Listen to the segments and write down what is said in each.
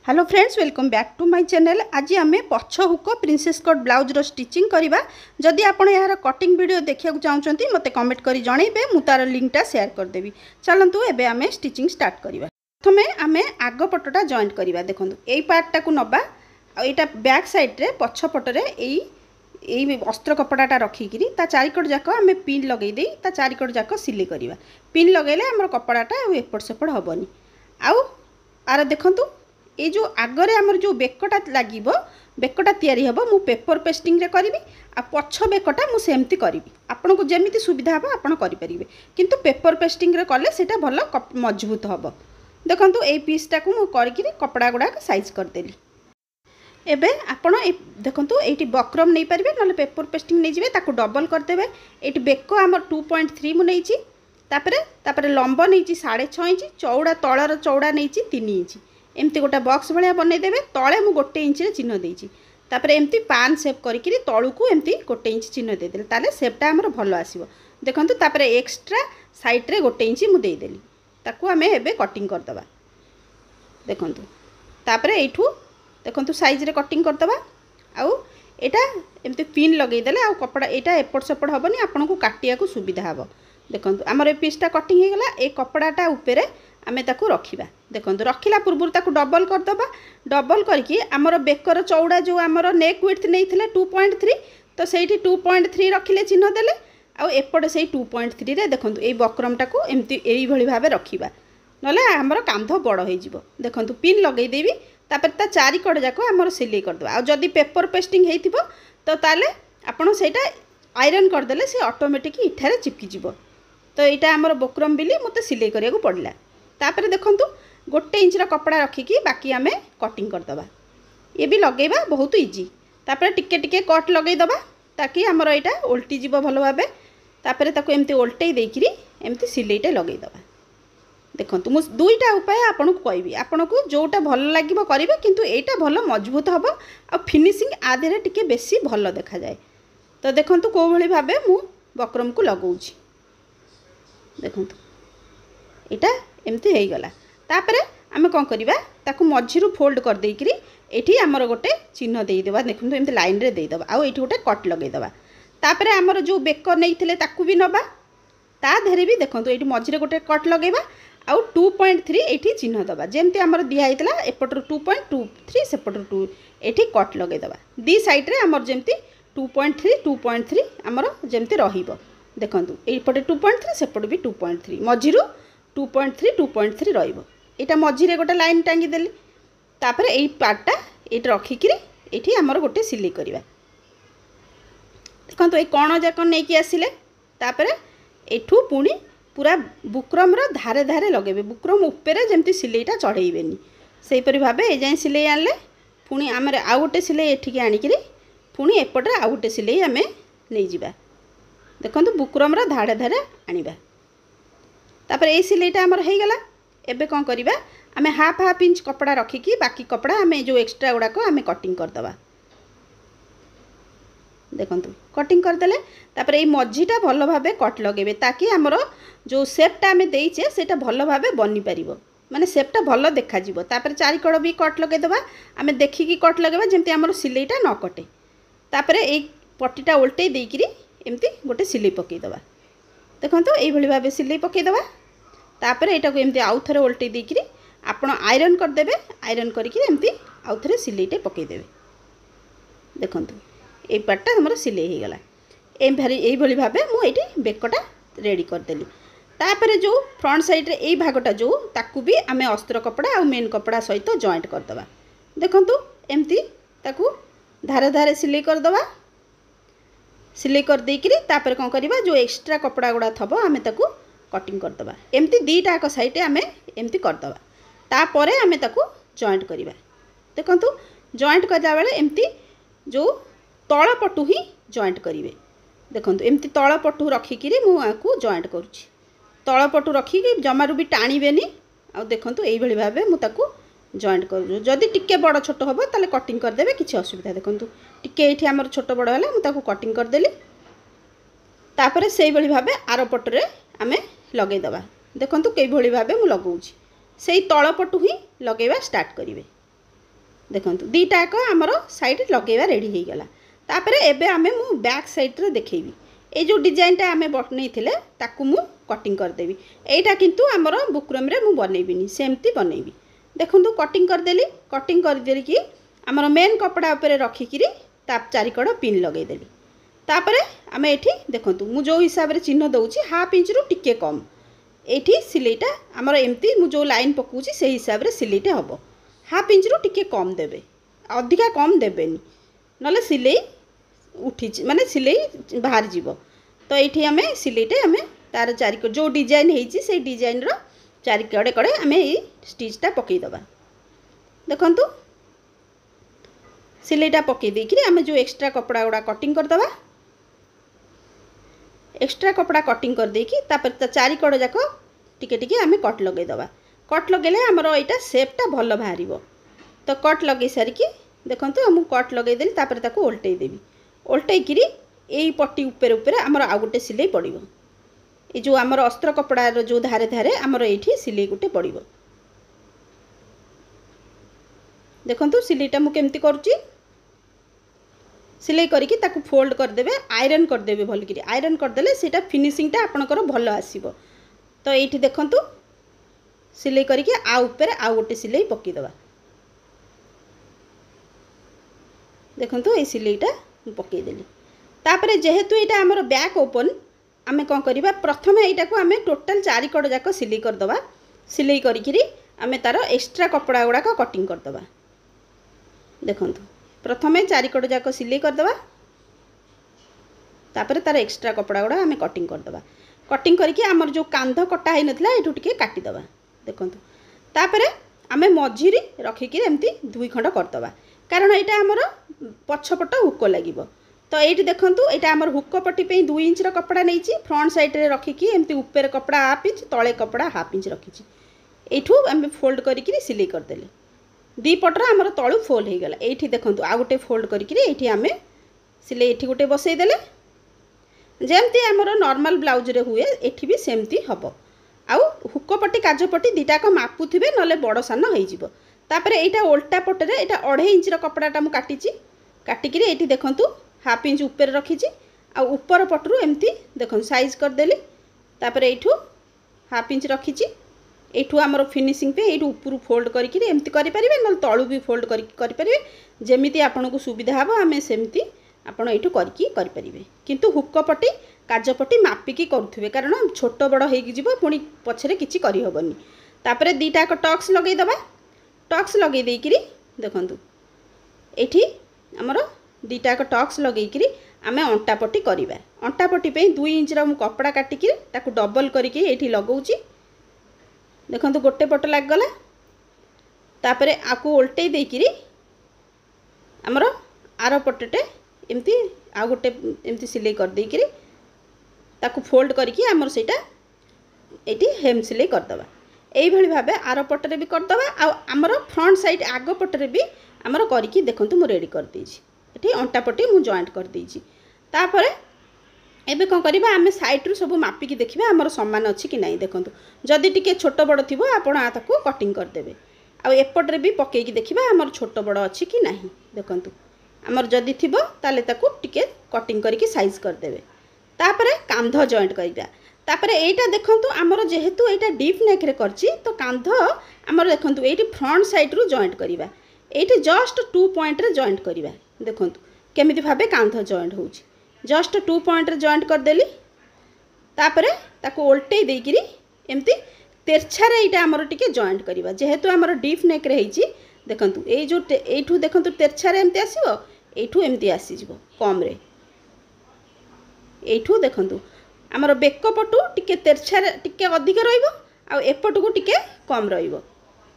Hello friends, welcome back to my channel. आज आम पछ हुक प्रिंसेस कट ब्लाउज स्टिचिंग करवा। जदि आप यार कटिंग वीडियो देखा चाहते मत कमेंट कर जनइबे, मु तार लिंकटा शेयर करदेवी। चलतु एबे आम स्टिचिंग स्टार्ट करवा। प्रथमे आम आग पटटा जॉइंट करवा। देखो यही पार्टा को नबा, आईटा बैक साइड्रे पछ पटरे यही अस्त्र कपड़ाटा रखिकी चारिकट जाक आम पिन लगे चारिकट जाक सिले करवा। पिन लगेले आम कपड़ाटा एपट सेपट हेनी। आर देखु ये जो आगरे आमर जो बेकटा लगे बेकटा तैयारी हम मु पेपर पेस्टिंग रे करी आ पछ बेकटा मु सेमती करी। आपन को जेमिति सुविधा हम आपन करि परिबे, किंतु पेपर पेस्टिंग रे कले सेटा भल मजबूत हम। देखंतु ए पीसटा को मु करिकि कपड़ा गुडा साइज कर देली। एबे आपन देखंतु एटी बक्रम नहीं परिबे, नले पेपर पेस्टिंग नहीं जिवे ताको डबल कर देबे। एटी बेक आमर 2.3 मु नैची, तापरे लंब नैची 6.5 इंच, चौड़ा तळर चौड़ा नैची 3 इंच। एमती गोटे बॉक्स भाया बनईदेवे। तले मु 1 इंच चिन्ह देती, एमती पान सेप करके तलू एमती 1 इंच चिन्ह देदेले, ताले सेपटा आमर भल आसीबो। देखंतु तापरे एक्स्ट्रा साइड रे 1 इंच मु देदेली, ताकू आमे एबे कटिंग करदबा। देखंतु तापरे एठू देखंतु साइज रे कटिंग करदबा। आउ एटा एमती पिन लगेदेले आ कपड़ा एटा एपट सेपट हबनी, आपन को काटिया को सुविधा हबो। देखंतु हमर ए पीसटा कटिंग हे गला। ए कपड़ाटा ऊपरे आमे ताकू रखिबा। देखंतु रखिला पूर्व ताकू डबल करदबा। डबल करके आमर बेकर चौड़ा जो आमर नेक विड्थ नैथिले 2.3, तो सेठी 2.3 रखिले चिन्ह देले। आ एपटे से 2.3 रे देखंतु ए बक्रमटा को एमती एई भली भाबे रखिबा, नले आमर कांध बड़ होई जिवो। देखंतु पिन लगेई देबी, तापर ता चारि कड जाको आमर सिलाई करदबा। आ जदी पेपर पेस्टिंग हेइथिबो तो ताले आपण सेटा आयरन कर देले से ऑटोमेटिक इठारे चिपकी जिवो। तो यहाँ आमर बक्रम बिली मते सिलाई करिया को पड़ला। तापर देखंतु 1 इंच कपड़ा रखिकी बाकी आमे कटिंग करदबा। ये भी लगेबा बहुत इजी। तापर टिके टिके कट लगेदबा ताकि आमर यहाँ ओल्टी जीव भल भाबे। तापर ताको एमती ओल्टई देकिरी एमती सिलाईटा लगेदबा। देखंतु मु दुईटा उपाय आपन को कहबी, आपन को जोटा भल लागिबो करिवे, किंतु एटा भल मजबूत हबो आ फिनिशिंग आधेरे टिके बेसी भल देखा जाए। तो देखंतु को भली भाबे मु बक्रम को लगाउछि। देखंतु एटा एमती हे गला। तापरे आमे कोन करिबा, ताकू मझिरु फोल्ड कर देइकरी एठी हमर गोटे चिन्ह देइ देबा। देखंतु एमती लाइन रे देइ देबा। आ एठी गोटे कट लगेइ देबा। तापरे हमर जो बेक नैथिले ताकू भी नबा, ता धेरे भी देखंतु एठी मझिरे गोटे कट लगेबा। आ 2.3 एठी चिन्ह दबा, जेमती हमर दिया हितला एपटर 2.23 सेपटर 2 एठी कट लगेइ देबा। दी साइड रे हमर जेमती 2.3 हमर जेमती रहिबो। देखंतु एपटे 2.3 सेपट भी 2.3, मझिरु 2.3 रहिबो। एटा मझिरे गोटे लाइन टांगी देली। तापर एई पार्टटा एठी रखिकिरी एठी हमर गोटे सिलाई करबा। देखंतु ए कोण जाक नेकी आसिले। तापर एठू पुणी पूरा बुक्रम रो धारे धारे लगेबे। बुक्रम ऊपर जेमती सिलाईटा चढ़ेइबेनी, सेही परि भाबे ए जाय सिलाई आनले। पुणी हमर आ गोटे सिलाई एठिके आनिकिरी पुणी एपटे आ गोटे सिलाई आमे नै जिबा। देखंतु बुक्रम रो धारे धारे आनिबा। तापर ए सिलाईटा हमर हे गला। एबे कोन करिबा, आमे हाफ इंच कपड़ा रखिकी बाकी कपड़ा आमे जो एक्स्ट्रा गुडा को आमे कटिंग कर दबा। देखंतु कटिंग कर देले। तापर ए मझीटा भल भाबे कट लगेबे, ताकि हमर जो शेपटा आमे देइचे सेटा भल भाबे बनि परिबो, माने शेपटा भल देखा जिवो। तापर चारि कड भी कट लगे दबा। आमे देखिकी कट लगेबा जेमती हमर सिलाईटा न कटे। तापर ए पट्टीटा उल्टै देइकिरी एमती गोटे सिलाई पकई दबा। देखंतु एई भली भाबे सिलाई पकई दबा। तापर एटा को एमती आउ थरे उल्टै देइकिरी आपण आयरन कर देबे। आयरन करिकि एमती आउ थरे सिलाईटे पकई देबे। देखंतु ए पार्टटा हमर सिलाई हे गला। एई भली भाबे मु एठी बेकटा रेडी कर देली। तापर जो फ्रंट साइड रे एई भागटा जो ताकू भी आमे अस्त्र कपड़ा आ मेन कपड़ा सहित जॉइंट कर दबा। देखंतु एमती ताकू धारे धारे सिलाई कर दबा। सिलाई कर देकिरी तापर कोन करिबा, जो एक्स्ट्रा कपड़ा गुडा थबो आमे ताकू कटिंग कर दबा। एमती दीटा का साइड आमे एमती कर दबा। तापरे आमे ताकू जॉइंट करिबा। देखंतु जॉइंट करला बेले एमती जो तळ पटु ही जॉइंट करिवे। देखंतु एमती तळ पटु रखिकिरी मु आकू जॉइंट करूची। तळ पटु रखिकी जमारु भी टाणीबेनी। आ देखंतु एई भली भाबे मु ताकू जॉइंट करू। जदि टिके बड़ छोट होबो ताले कटिंग कर देबे, किछि असुविधा। देखंतु टिके एठी हमर छोट बड़ हला मु ताकू कटिंग कर देली। तापरे सेई भली भाबे आरो पटरे आमे लगेई दबा। देखंतु केई भली भाबे मु लगाउची। सेई तळ पटु ही लगेबा स्टार्ट करिवे। देखो दीटाक आमर साइड लगेवा रेडी हो गला। तापर एबे आमे मु बैक साइड रे देखैबी ए जो डिजाइनटा आमे बनै थिले ताकू मु कटिंग करदेबी। एटा किंतु आमर बुकरम रे मु बनैबिनी सेमती बनैबी। देखंतु कटिंग करदेली। कटिंग करदेली कि आमर मेन कपड़ा ऊपर रखिकिरी ता चारिकड़ पिन लगैदेली। तापर आमे एठी देखंतु मु जो हिसाब रे चिन्ह दउची हाफ इंच रु टिके कम एठी सिलेइटा आमर एमती मु जो लाइन पकाउची से हिसाब रे सिलेइटा हबो। हाफ इंच रु टिके कम देबे अधिका कम देबेनी नले सिलेई उठी माने सिलेई बाहर जीवो। तो ये आम सिलेटे आम तार चारिक जो डिजाइन होती से डिजाइन रो चारिकड़े कड़े आम ये स्टिचटा पकईदबा। देखंतु सिलेटा पकई देकी आम जो एक्स्ट्रा कपड़ा गुड़ा कटिंग करदबा। एक्स्ट्रा कपड़ा कटिंग कर देकी तापर चारिकड़ जाक टिके टिके आम कट लगेदबा। कट लगेले आमर यहाँ सेपटा भल बाहर। तो कट लगे सारिकी देखंतु मु कट लगेदेली तापर ताको ओल्टई देबी। ओल्टईकरी यही पट्टी ऊपर ऊपर आमर आउ गोटे सिलाई पड़ो। ये जो आमर अस्त्र कपड़ार जो धारे धारे आमर ये सिलाई गोटे पड़ो। देखंतु सिलाईटा मु केमती करुच्ची सिलाई करके ताकू फोल्ड करदेवे आयरन करदेवे भल कि आयरन करदेले सेटा फिनिशिंगटा आपणकर भल आसीबो। तो ये देखंतु सिलाई करके आ ऊपर आउ गोटे सिलाई पकईदबा। देखंतु ये सिलाईटा पकईदेली। तापर जेहेतु यहाँ आमर बैक ओपन आमे कौन करिबा प्रथम यहाँ को आमे टोटाल चारिकड़ जाक सिलाई करदबा। सिलाई करिकिरी आमे तार एक्स्ट्रा कपड़ा गुड़ाक कटिंग करदबा। देखंतु प्रथमे चारिकड़ जाक सिलाई करदबा तापर तार एक्स्ट्रा कपड़ा गुड़ा आमे कटिंग करदबा। कटिंग करके आमर जो कांध कटा है नथिला एठू टिके काटिदबा। देखंतु तापर आमे मझिरी रखिकी एमती दुई खंड करदबा कारण यहाँ आमर पछपट हुक लगे। तो ये देखंतु यहाँ आमर हुक पट्टी पे 2 इंच कपड़ा नहीं फ्रंट साइड रे रखिकी एमती ऊपर कपड़ा हाफ इंच तले कपड़ा हाफ इंच रखी एठू आम फोल्ड करी सिलाई करदेले। दी पटर आमर तलू फोल्ड हो गला। ये देखंतु आ गोटे फोल्ड करी आम सिलाई एठी गोटे बसईदेले जमती आमर नॉर्मल ब्लाउज रे हुए एठी भी सेमती हबो। आउ हुक पट्टी काज पट्टी दीटाक मापुथिबे नले बड़ सान हो। तापर यहाँ ओल्टा पटरे यहाँ 2.5 इंच कपड़ाटा मुझे काटिकी ये देखंतु हाफ इंच ऊपर रखी आ ऊपर पटरू एमती देखो साइज करदेली। तापर एठू हाफ इंच रखी एठू आमर फिनिशिंग पे ये ऊपर फोल्ड करके एमती करें ना तलू भी फोल्ड करें जमीती आपन को सुविधा हम आम सेमती आपड़ ये करें। किंतु हुक पट्टी काज पट्टी मापिकी करुवे कारण छोट बड़ हो पुणी पछरे किछि करहबनी। तापर दीटा टक्स लगेदबा। टक्स लगे देकरी देखंतु एठी आमर दीटा टक्स लगेकरी आमे अंटा पट्टी करिबा। अंटा पट्टी पे 2 इंच रा मु कपड़ा काटिकी ताकू डबल करके एठी लगौची। देखंतु गोटे पट लाग गला। तापर आकू उल्टै देकरी आमर आर पटटे एमती आ गोटे एमती सिलाई कर देकरी ताकू फोल्ड करके आमर सेटा एठी हेम सिलाई करदबा। यही भाव आर पटरे भी करदबा आमर फ्रंट साइड आग पटरे भी आमर करके देखंतु मु रेडी कर देछि। एठी अंटा पट्टी मु जॉइंट कर देछि। तापर एबे कोन करबा आमे साइड रु सब मापिकी देखिबा आमर समान अछि कि नाही। देखंतु जदि टिके छोट बड़ थिबो आपण आ ताकू कटिंग कर देबे आ एपटरे भी पकेकी देखिबा आमर छोट बड़ अछि कि नाही। देखंतु आमर जदि थिबो ताले ताकू टिके कटिंग करके साइज कर देबे। तापर कांध जॉइंट करबा। तापर एटा देखंतु आमर जेहेतु एटा डीप नेक रे करछि तो कांध आमर देखंतु एटी फ्रंट साइड रु जॉइंट करबा। एटी जस्ट 2 पॉइंट रे जॉइंट करबा। देखंतु केमिति भाबे कांध जॉइंट होउछि जस्ट 2 पॉइंट रे जॉइंट कर देली। तापर ताको उल्टै देकिरी एमती तेरछा रे एटा आमर टिके जॉइंट करबा। जेहेतु आमर डीप नेक रे हेछि देखंतु ए जो एठू देखंतु तेरछा रे एमती आसीबो एठू एमती आसी जिवो कम रे। एठू देखंतु आमर बेक पटू टिके तेरछा टिके अधिक रहिबो आ एपटू को टिके कम रहिबो।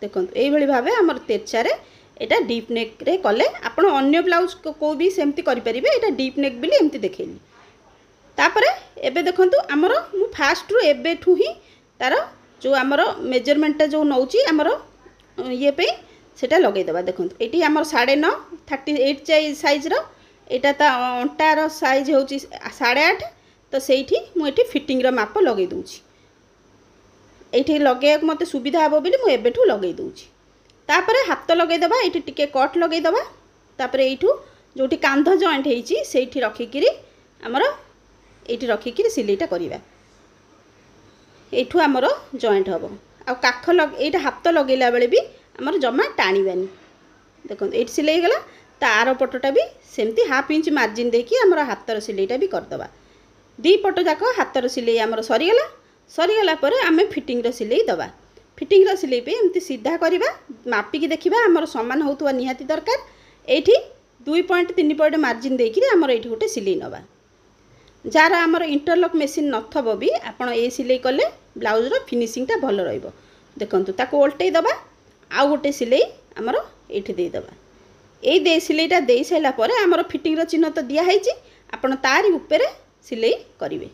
देखंतु एई भली भाबे आमर तेरछा रे एटा डीप नेक रे कले आपण अन्य ब्लाउज को भी सेमती करि परिबे। एटा डीप नेक बिली एमती देखेली। तापर एबे देखंतु आमर मु फास्ट रु एबेठू ही तार जो आमर मेजरमेंट जो नौची आमर ये पे सेटा लगै दबा। देखंतु एटी आमर 9.5 38 साइज रो एटा ता अंटार साइज होची 8.5 तो सेठी मु एठी फिटिंग रो माप लगै दोची। एठी लगे मते सुविधा हबो बिली मु एबेठू लगै दोची। तापर हाथ लगेदेबा ये टिके कट लगेदेबा तापर यू जो कांध जॉइंट होती से रखिकी आमर ये रखिकी सिलेटा करवा एठू आमर जॉइंट हम आ काख ये हाथ लगेला बेले भी आमर जमा टाणीबानी देखो ये सिलाई गला तार पटटा भी सेमती हाफ इंच मार्जिन देकी आमर हाथर सिलेटा भी करदबा दी पट जाक हाथर सिलाई आमर सरीगला सरीगला पर आम फिटिंग सिलाई दबा फिटिंग सिलाई पे एमती सीधा करवा मापिकी देखा आमर सामान होता निहाती दरकार ये 2 पॉइंट 3 पॉइंट मार्जिन देकी आमर ये गोटे सिलाई नवा जार आमर इंटरलॉक मेसीन नथब भी आपड़ ये सिलाई कले ब्लाउजर फिनिशिंगटा भल रहिबो देखंतु ताको ओल्टै दबा आउ गोटे सिलाई आमर ये देदबा ये दे सिलाईटा दे सारा पर आमर फिटिंग चिन्ह तो दिखाई आपड़ तारी ऊपर सिलाई करेंगे।